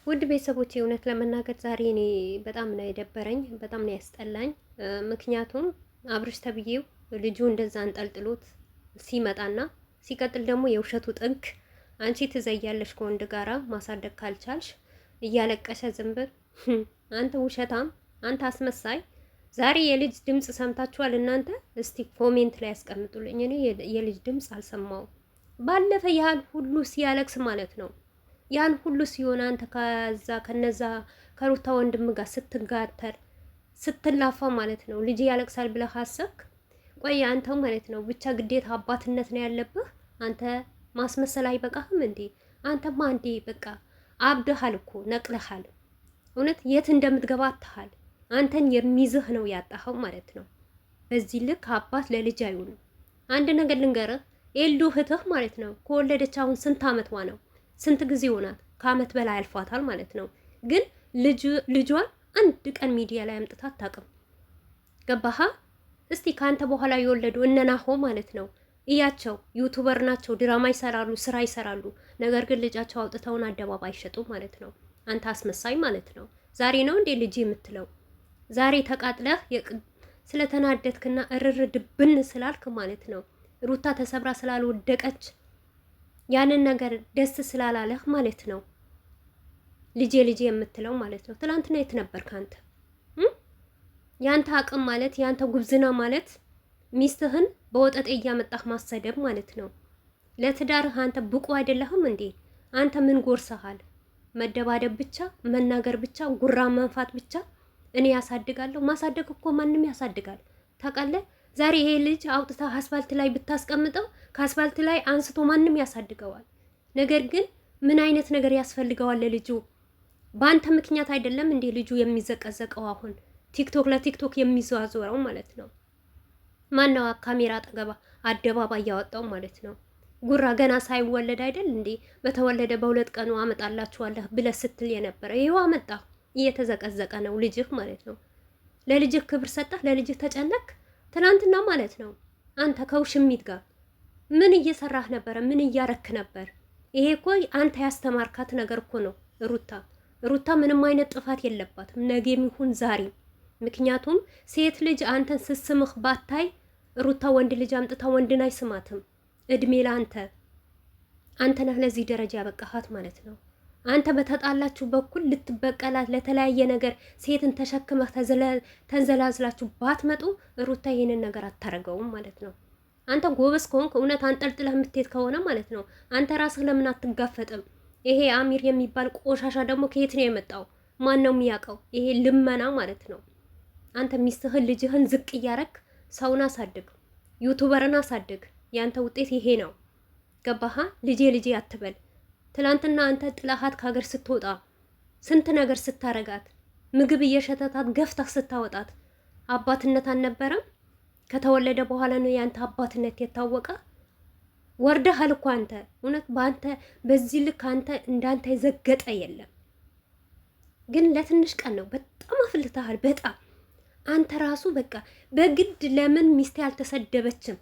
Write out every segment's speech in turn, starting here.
ውድ ቤተሰቦቼ እውነት ለመናገር ዛሬ እኔ በጣም ነው የደበረኝ፣ በጣም ነው ያስጠላኝ። ምክንያቱም አብርሽ ተብዬው ልጁ እንደዛ አንጠልጥሎት ሲመጣና ሲቀጥል ደግሞ የውሸቱ ጥግ አንቺ ትዘያለሽ ከወንድ ጋራ ማሳደግ ካልቻልሽ እያለቀሰ ዝንብር አንተ ውሸታም፣ አንተ አስመሳይ። ዛሬ የልጅ ድምፅ ሰምታችኋል እናንተ? እስቲ ኮሜንት ላይ ያስቀምጡልኝ። እኔ የልጅ ድምፅ አልሰማውም። ባለፈ ያህል ሁሉ ሲያለቅስ ማለት ነው ያን ሁሉ ሲሆን አንተ ከነዛ ከሩታ ወንድም ጋር ስትጋተር ስትላፋ ማለት ነው ልጅ ያለቅሳል ብለህ አሰብክ? ቆይ አንተው ማለት ነው ብቻ ግዴታ አባትነት ነው ያለብህ አንተ። ማስመሰል አይበቃህም እንዴ? አንተማ እንዴ በቃ አብደሃል እኮ ነቅለሃል። እውነት የት እንደምትገባ አትሃል። አንተን የሚይዝህ ነው ያጣኸው ማለት ነው። በዚህ ልክ አባት ለልጅ አይሆንም። አንድ ነገር ልንገርህ፣ ኤልዱ እህትህ ማለት ነው ከወለደች አሁን ስንት አመቷ ነው? ስንት ጊዜ ሆናት? ከአመት በላይ አልፏታል ማለት ነው። ግን ልጇን አንድ ቀን ሚዲያ ላይ አምጥታ አታውቅም። ገባሃ? እስቲ ካንተ በኋላ የወለዱ እነናሆ ማለት ነው እያቸው ዩቱበር ናቸው፣ ድራማ ይሰራሉ፣ ስራ ይሰራሉ። ነገር ግን ልጃቸው አውጥተውን አደባባይ አይሸጡ ማለት ነው። አንተ አስመሳይ ማለት ነው። ዛሬ ነው እንዴ ልጅ የምትለው? ዛሬ ተቃጥለህ ስለተናደድክና እርር ድብን ስላልክ ማለት ነው ሩታ ተሰብራ ስላልወደቀች ያንን ነገር ደስ ስላላለህ ማለት ነው ልጄ ልጄ የምትለው ማለት ነው። ትላንትና የት ነበርክ አንተ? ያንተ አቅም ማለት ያንተ ጉብዝና ማለት ሚስትህን በወጠጤ እያመጣህ ማሰደብ ማለት ነው። ለትዳርህ አንተ ብቁ አይደለህም እንዴ? አንተ ምን ጎርሰሃል? መደባደብ ብቻ፣ መናገር ብቻ፣ ጉራ መንፋት ብቻ። እኔ ያሳድጋለሁ። ማሳደግ እኮ ማንም ያሳድጋል ታውቃለህ። ዛሬ ይሄ ልጅ አውጥታ አስፋልት ላይ ብታስቀምጠው ከአስፋልት ላይ አንስቶ ማንም ያሳድገዋል። ነገር ግን ምን አይነት ነገር ያስፈልገዋል ለልጁ? በአንተ ምክንያት አይደለም እንዴ ልጁ የሚዘቀዘቀው? አሁን ቲክቶክ ለቲክቶክ የሚዘዋወረው ማለት ነው። ማነው ካሜራ አጠገባ አደባባይ ያወጣው ማለት ነው? ጉራ ገና ሳይወለድ አይደል እንዴ በተወለደ በሁለት ቀኑ አመጣላችኋለሁ ብለህ ስትል የነበረ ይኸው አመጣ። እየተዘቀዘቀ ነው ልጅህ ማለት ነው። ለልጅህ ክብር ሰጠህ፣ ለልጅህ ተጨነቅ። ትናንትና ማለት ነው አንተ ከውሽሚት ጋር ምን እየሰራህ ነበረ? ምን እያረክ ነበር? ይሄ እኮ አንተ ያስተማርካት ነገር እኮ ነው። ሩታ ምንም አይነት ጥፋት የለባትም ነገም ይሁን ዛሬ። ምክንያቱም ሴት ልጅ አንተን ስስምህ ባታይ ሩታ ወንድ ልጅ አምጥታ ወንድን አይስማትም። እድሜ ለአንተ። አንተ ነህ ለዚህ ደረጃ ያበቃሃት ማለት ነው። አንተ በተጣላችሁ በኩል ልትበቀላት ለተለያየ ነገር ሴትን ተሸክመህ ተንዘላዝላችሁ ባትመጡ ሩታ ይሄንን ነገር አታረገውም ማለት ነው። አንተ ጎበዝ ከሆንክ እውነት አንጠልጥለህ የምትሄድ ከሆነ ማለት ነው አንተ ራስህ ለምን አትጋፈጥም? ይሄ አሚር የሚባል ቆሻሻ ደግሞ ከየት ነው የመጣው? ማን ነው የሚያውቀው? ይሄ ልመና ማለት ነው። አንተ ሚስትህን ልጅህን ዝቅ እያረክ ሰውን አሳድግ፣ ዩቱበርን አሳድግ። ያንተ ውጤት ይሄ ነው። ገባሃ? ልጄ ልጄ አትበል። ትላንትና አንተ ጥላሃት ከሀገር ስትወጣ ስንት ነገር ስታረጋት ምግብ እየሸተታት ገፍታህ ስታወጣት አባትነት አልነበረም? ከተወለደ በኋላ ነው ያንተ አባትነት የታወቀ። ወርደሃል እኮ አንተ። እውነት በአንተ በዚህ ልክ አንተ እንዳንተ የዘገጠ የለም። ግን ለትንሽ ቀን ነው። በጣም አፍልተሃል። በጣም አንተ ራሱ በቃ በግድ ለምን ሚስቴ አልተሰደበችም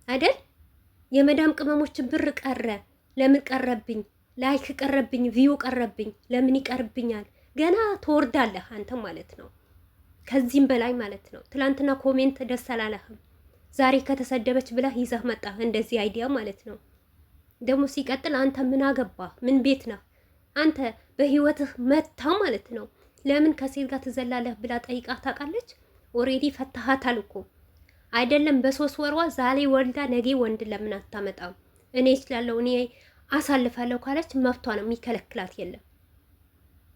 አይደል? የመዳም ቅመሞችን ብር ቀረ ለምን ቀረብኝ? ላይክ ቀረብኝ፣ ቪው ቀረብኝ። ለምን ይቀርብኛል? ገና ትወርዳለህ አንተ ማለት ነው። ከዚህም በላይ ማለት ነው። ትላንትና ኮሜንት ደስ አላለህም። ዛሬ ከተሰደበች ብለህ ይዘህ መጣህ እንደዚህ አይዲያ ማለት ነው። ደግሞ ሲቀጥል አንተ ምን አገባህ? ምን ቤት ነህ አንተ? በህይወትህ መታ ማለት ነው። ለምን ከሴት ጋር ትዘላለህ ብላ ጠይቃ ታውቃለች? ኦሬዲ ፈታሃታል እኮ አይደለም? በ3 ወርዋ ዛሬ ወልዳ ነገ ወንድ ለምን አታመጣም? እኔ እችላለሁ እኔ አሳልፋለሁ ካለች መብቷ ነው፣ የሚከለክላት የለም።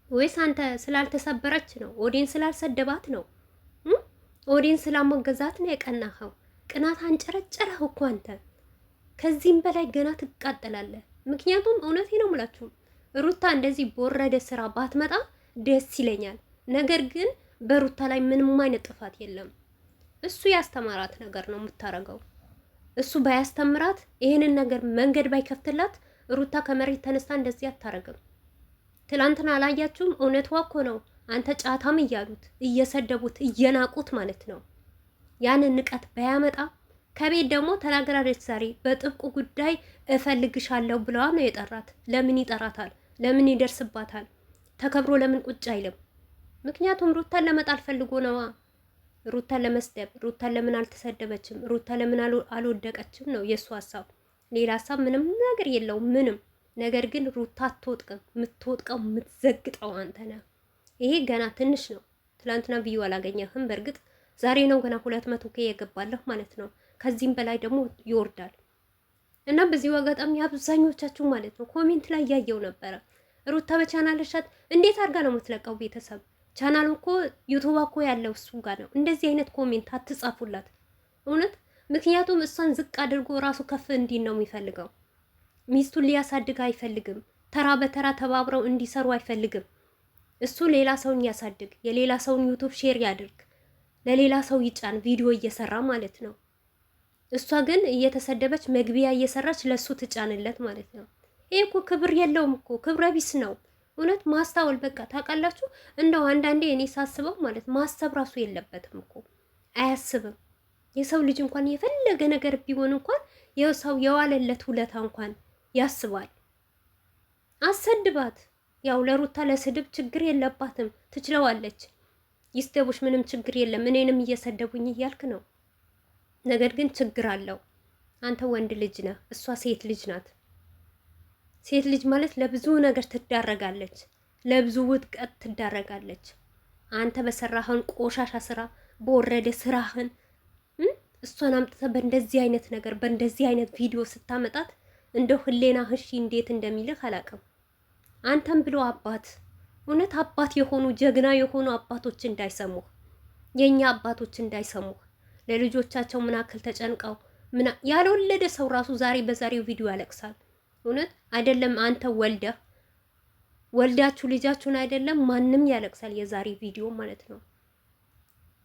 ወይስ አንተ ስላልተሰበረች ነው? ኦዲን ስላልሰደባት ነው? ኦዲን ስላሞገዛት ነው የቀናኸው? ቅናት አንጨረጨረህ እኮ አንተ። ከዚህም በላይ ገና ትቃጠላለህ። ምክንያቱም እውነቴ ነው የምላችሁ ሩታ እንደዚህ በወረደ ስራ ባትመጣ ደስ ይለኛል። ነገር ግን በሩታ ላይ ምንም አይነት ጥፋት የለም። እሱ ያስተማራት ነገር ነው የምታረገው። እሱ ባያስተምራት ይሄንን ነገር መንገድ ባይከፍትላት ሩታ ከመሬት ተነስታ እንደዚህ አታረግም። ትላንትና አላያችሁም? እውነቷ እኮ ነው። አንተ ጫታም እያሉት እየሰደቡት እየናቁት ማለት ነው። ያንን ንቀት ባያመጣ ከቤት ደግሞ ተናግራለች። ዛሬ በጥብቁ ጉዳይ እፈልግሻለሁ ብለዋ ነው የጠራት። ለምን ይጠራታል? ለምን ይደርስባታል? ተከብሮ ለምን ቁጭ አይልም? ምክንያቱም ሩታን ለመጣል ፈልጎ ነዋ። ሩታን ለመስደብ፣ ሩታን ለምን አልተሰደበችም፣ ሩታ ለምን አልወደቀችም ነው የእሱ ሀሳብ። ሌላ ሀሳብ ምንም ነገር የለውም ምንም። ነገር ግን ሩታ አትወጥቅም። የምትወጥቀው የምትዘግጠው አንተ ነህ። ይሄ ገና ትንሽ ነው። ትላንትና ቪዩ አላገኘህም። በእርግጥ ዛሬ ነው ገና 200K የገባለሁ ማለት ነው። ከዚህም በላይ ደግሞ ይወርዳል። እና በዚሁ አጋጣሚ አብዛኞቻችሁ ማለት ነው ኮሜንት ላይ እያየው ነበረ ሩታ በቻናልሻት እንዴት አድርጋ ነው የምትለቀው? ቤተሰብ ቻናሉ እኮ ዩቱብ እኮ ያለው እሱ ጋር ነው። እንደዚህ አይነት ኮሜንት አትጻፉላት እውነት። ምክንያቱም እሷን ዝቅ አድርጎ ራሱ ከፍ እንዲል ነው የሚፈልገው። ሚስቱን ሊያሳድግ አይፈልግም። ተራ በተራ ተባብረው እንዲሰሩ አይፈልግም። እሱ ሌላ ሰውን ያሳድግ፣ የሌላ ሰውን ዩቱብ ሼር ያድርግ፣ ለሌላ ሰው ይጫን ቪዲዮ እየሰራ ማለት ነው። እሷ ግን እየተሰደበች መግቢያ እየሰራች ለሱ ትጫንለት ማለት ነው። ይሄ እኮ ክብር የለውም እኮ ክብረ ቢስ ነው እውነት። ማስታወል በቃ ታውቃላችሁ። እንደው አንዳንዴ እኔ ሳስበው ማለት ማሰብ ራሱ የለበትም እኮ አያስብም። የሰው ልጅ እንኳን የፈለገ ነገር ቢሆን እንኳን የሰው የዋለለት ውለታ እንኳን ያስባል። አሰድባት። ያው ለሩታ ለስድብ ችግር የለባትም ትችለዋለች። ይስደቡሽ ምንም ችግር የለም። እኔንም እየሰደቡኝ እያልክ ነው። ነገር ግን ችግር አለው። አንተ ወንድ ልጅ ነህ፣ እሷ ሴት ልጅ ናት። ሴት ልጅ ማለት ለብዙ ነገር ትዳረጋለች፣ ለብዙ ውድቀት ትዳረጋለች። አንተ በሰራህን ቆሻሻ ስራ በወረደ ስራህን እሷን አምጥተህ በእንደዚህ አይነት ነገር በእንደዚህ አይነት ቪዲዮ ስታመጣት እንደው ህሌና ህሺ እንዴት እንደሚልህ አላውቅም። አንተም ብሎ አባት እውነት አባት የሆኑ ጀግና የሆኑ አባቶች እንዳይሰሙህ፣ የኛ አባቶች እንዳይሰሙህ ለልጆቻቸው ምን አክል ተጨንቀው ያልወለደ ሰው ራሱ ዛሬ በዛሬው ቪዲዮ ያለቅሳል። እውነት አይደለም አንተ ወልዳችሁ ልጃችሁን አይደለም ማንም ያለቅሳል የዛሬ ቪዲዮ ማለት ነው።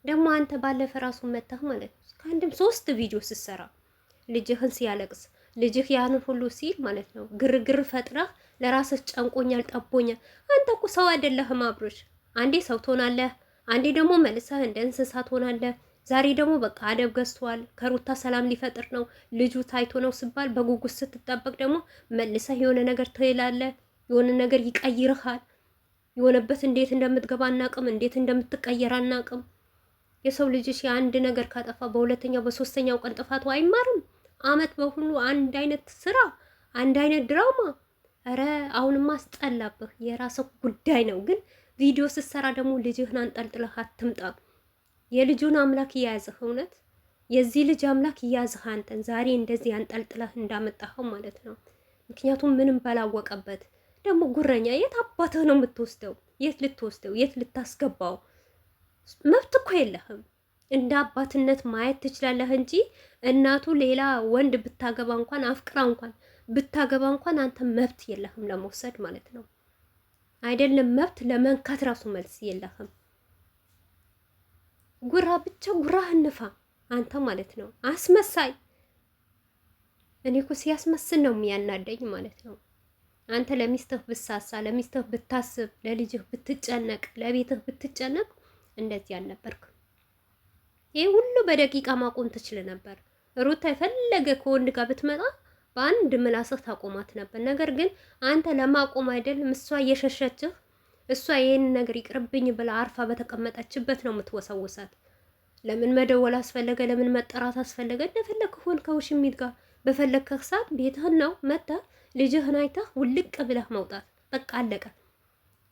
ደግሞ አንተ ባለፈ ራሱ መታህ ማለት ነው ከአንድም 3 ቪዲዮ ስትሰራ ልጅህን ሲያለቅስ ልጅህ ያንን ሁሉ ሲል ማለት ነው ግርግር ፈጥረህ ለራስህ ጨንቆኛል ጠቦኛል። አንተ እኮ ሰው አይደለህም አብሮሽ። አንዴ ሰው ትሆናለህ፣ አንዴ ደግሞ መልሰህ እንደ እንስሳ ትሆናለህ። ዛሬ ደግሞ በቃ አደብ ገዝቷል፣ ከሩታ ሰላም ሊፈጥር ነው፣ ልጁ ታይቶ ነው ሲባል በጉጉት ስትጠበቅ ደግሞ መልሰህ የሆነ ነገር ትላለህ፣ የሆነ ነገር ይቀይርሃል። የሆነበት እንዴት እንደምትገባ አናቅም፣ እንዴት እንደምትቀየር አናቅም። የሰው ልጅሽ የአንድ ነገር ካጠፋ በሁለተኛው በሶስተኛው ቀን ጥፋቱ አይማርም። አመት በሁሉ አንድ አይነት ስራ፣ አንድ አይነት ድራማ። ኧረ አሁንማ አስጠላብህ። የራስህ ጉዳይ ነው፣ ግን ቪዲዮ ስትሰራ ደግሞ ልጅህን አንጠልጥለህ አትምጣ። የልጁን አምላክ እያያዝህ እውነት የዚህ ልጅ አምላክ እያያዝህ አንተን ዛሬ እንደዚህ አንጠልጥለህ እንዳመጣኸው ማለት ነው። ምክንያቱም ምንም ባላወቀበት ደግሞ ጉረኛ። የት አባትህ ነው የምትወስደው? የት ልትወስደው? የት ልታስገባው? መብት እኮ የለህም። እንደ አባትነት ማየት ትችላለህ እንጂ እናቱ ሌላ ወንድ ብታገባ እንኳን አፍቅራ እንኳን ብታገባ እንኳን አንተ መብት የለህም ለመውሰድ ማለት ነው። አይደለም መብት ለመንካት ራሱ መልስ የለህም። ጉራ ብቻ ጉራህን ንፋ አንተ ማለት ነው። አስመሳይ። እኔ እኮ ሲያስመስል ነው የሚያናደኝ ማለት ነው። አንተ ለሚስትህ ብሳሳ፣ ለሚስትህ ብታስብ፣ ለልጅህ ብትጨነቅ፣ ለቤትህ ብትጨነቅ እንደዚህ አልነበርክም። ይሄ ሁሉ በደቂቃ ማቆም ትችል ነበር። ሩታ የፈለገ ከወንድ ጋር ብትመጣ በአንድ ምላስህ ታቆማት ነበር። ነገር ግን አንተ ለማቆም አይደለም እሷ እየሸሸችህ እሷ ይሄን ነገር ይቅርብኝ ብላ አርፋ በተቀመጠችበት ነው የምትወሰውሳት። ለምን መደወል አስፈለገ? ለምን መጠራት አስፈለገ? እንደፈለግህ ሆን ከውሽሚት ጋር በፈለግህ ሰዓት ቤትህን ነው መጥተህ ልጅህን አይተህ ውልቅ ብለህ መውጣት። በቃ አለቀ።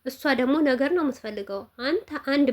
እሷ ደግሞ ነገር ነው የምትፈልገው። አንተ አንድ